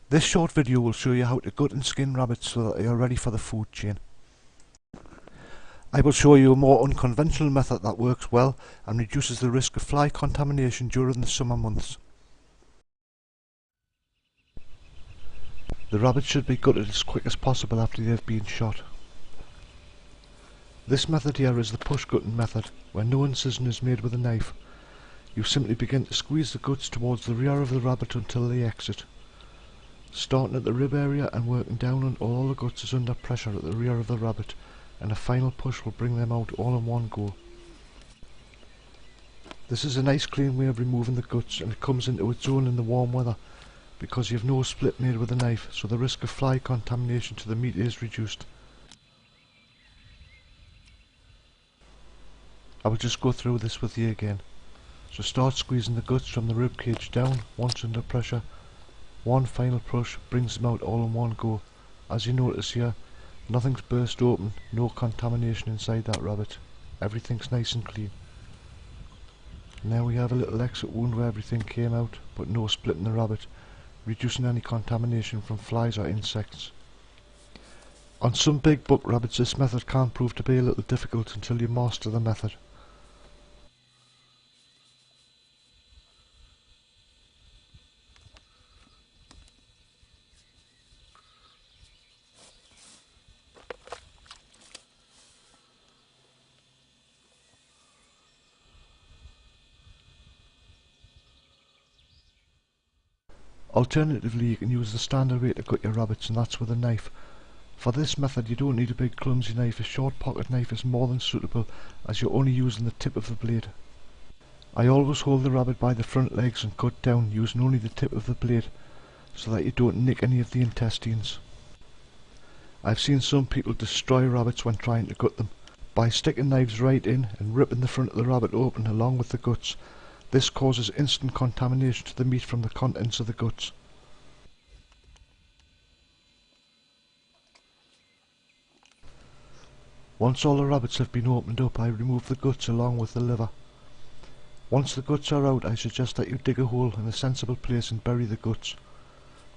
This short video will show you how to gut and skin rabbits so that they are ready for the food chain. I will show you a more unconventional method that works well and reduces the risk of fly contamination during the summer months. The rabbits should be gutted as quick as possible after they have been shot. This method here is the push gutting method, where no incision is made with a knife. You simply begin to squeeze the guts towards the rear of the rabbit until they exit, starting at the rib area and working down until all the guts is under pressure at the rear of the rabbit, and a final push will bring them out all in one go. This is a nice clean way of removing the guts, and it comes into its own in the warm weather because you have no split made with a knife, so the risk of fly contamination to the meat is reduced. I will just go through this with you again. So start squeezing the guts from the rib cage down once under pressure. One final push brings them out all in one go. As you notice here, nothing's burst open, no contamination inside that rabbit. Everything's nice and clean. Now we have a little exit wound where everything came out, but no split in the rabbit, reducing any contamination from flies or insects. On some big buck rabbits this method can prove to be a little difficult until you master the method. Alternatively, you can use the standard way to cut your rabbits, and that's with a knife. For this method you don't need a big clumsy knife. A short pocket knife is more than suitable, as you're only using the tip of the blade. I always hold the rabbit by the front legs and cut down using only the tip of the blade, so that you don't nick any of the intestines. I've seen some people destroy rabbits when trying to gut them, by sticking knives right in and ripping the front of the rabbit open along with the guts. This causes instant contamination to the meat from the contents of the guts. Once all the rabbits have been opened up, I remove the guts along with the liver. Once the guts are out, I suggest that you dig a hole in a sensible place and bury the guts.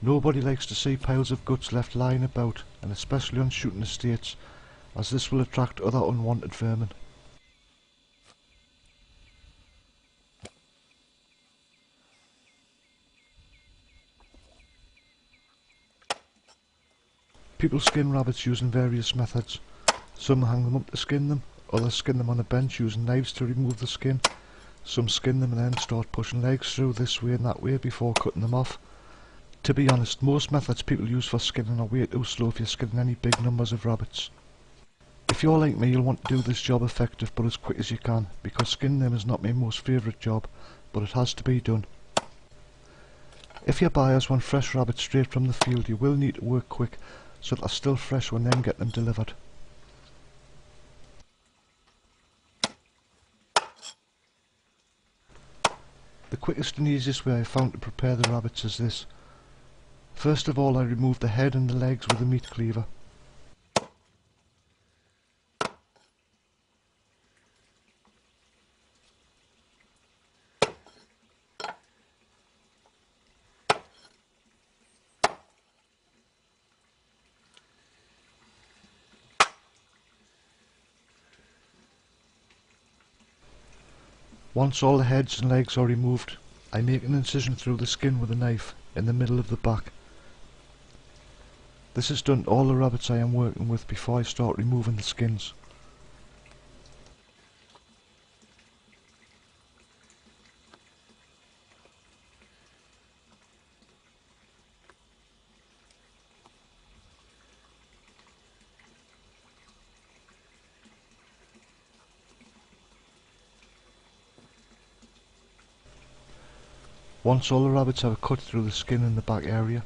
Nobody likes to see piles of guts left lying about, and especially on shooting estates, as this will attract other unwanted vermin. People skin rabbits using various methods. Some hang them up to skin them, others skin them on a bench using knives to remove the skin. Some skin them and then start pushing legs through this way and that way before cutting them off. To be honest, most methods people use for skinning are way too slow if you're skinning any big numbers of rabbits. If you're like me, you'll want to do this job effective but as quick as you can, because skinning them is not my most favourite job, but it has to be done. If your buyers want fresh rabbits straight from the field, you will need to work quick, so that they're still fresh when them get them delivered. The quickest and easiest way I found to prepare the rabbits is this. First of all, I remove the head and the legs with a meat cleaver. Once all the heads and legs are removed, I make an incision through the skin with a knife in the middle of the back. This is done to all the rabbits I am working with before I start removing the skins. Once all the rabbits have cut through the skin in the back area,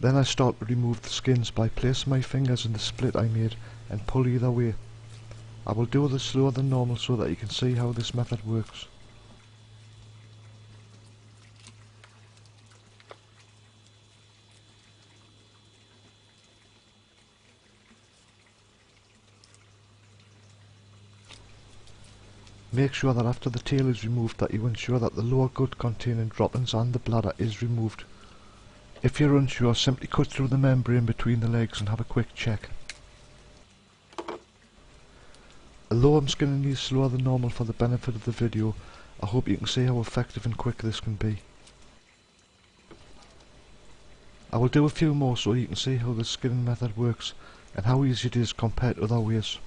then I start to remove the skins by placing my fingers in the split I made and pull either way. I will do this slower than normal so that you can see how this method works. Make sure that after the tail is removed that you ensure that the lower gut containing droppings and the bladder is removed. If you're unsure, simply cut through the membrane between the legs and have a quick check. Although I'm skinning these slower than normal for the benefit of the video, I hope you can see how effective and quick this can be. I will do a few more so you can see how the skinning method works and how easy it is compared to other ways.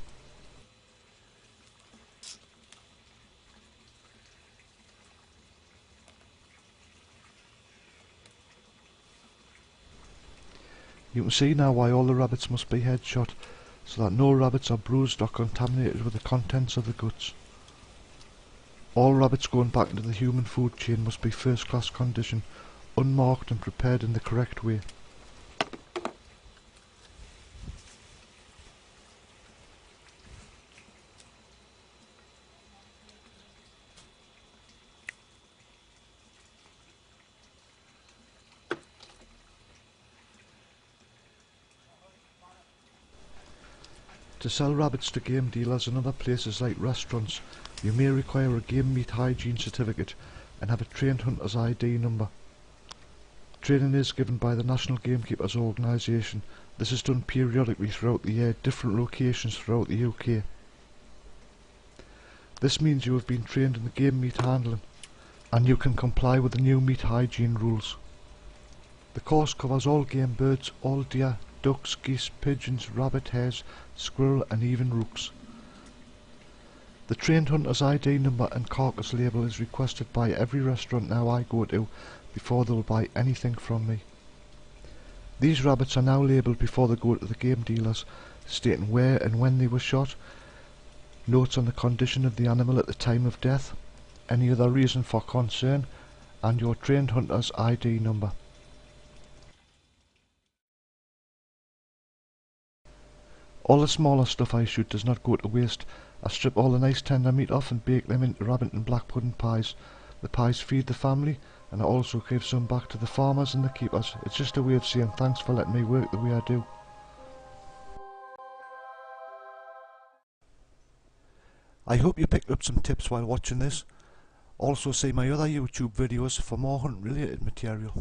You can see now why all the rabbits must be headshot, so that no rabbits are bruised or contaminated with the contents of the guts. All rabbits going back into the human food chain must be first class condition, unmarked and prepared in the correct way. To sell rabbits to game dealers and other places like restaurants, you may require a game meat hygiene certificate and have a trained hunter's ID number. Training is given by the National Gamekeepers Organisation. This is done periodically throughout the year at different locations throughout the UK. This means you have been trained in the game meat handling and you can comply with the new meat hygiene rules. The course covers all game birds, all deer, ducks, geese, pigeons, rabbit, hares, squirrel and even rooks. The trained hunter's ID number and carcass label is requested by every restaurant now I go to before they will buy anything from me. These rabbits are now labelled before they go to the game dealers, stating where and when they were shot, notes on the condition of the animal at the time of death, any other reason for concern, and your trained hunter's ID number. All the smaller stuff I shoot does not go to waste. I strip all the nice tender meat off and bake them into rabbit and black pudding pies. The pies feed the family, and I also give some back to the farmers and the keepers. It's just a way of saying thanks for letting me work the way I do. I hope you picked up some tips while watching this. Also see my other YouTube videos for more hunt related material.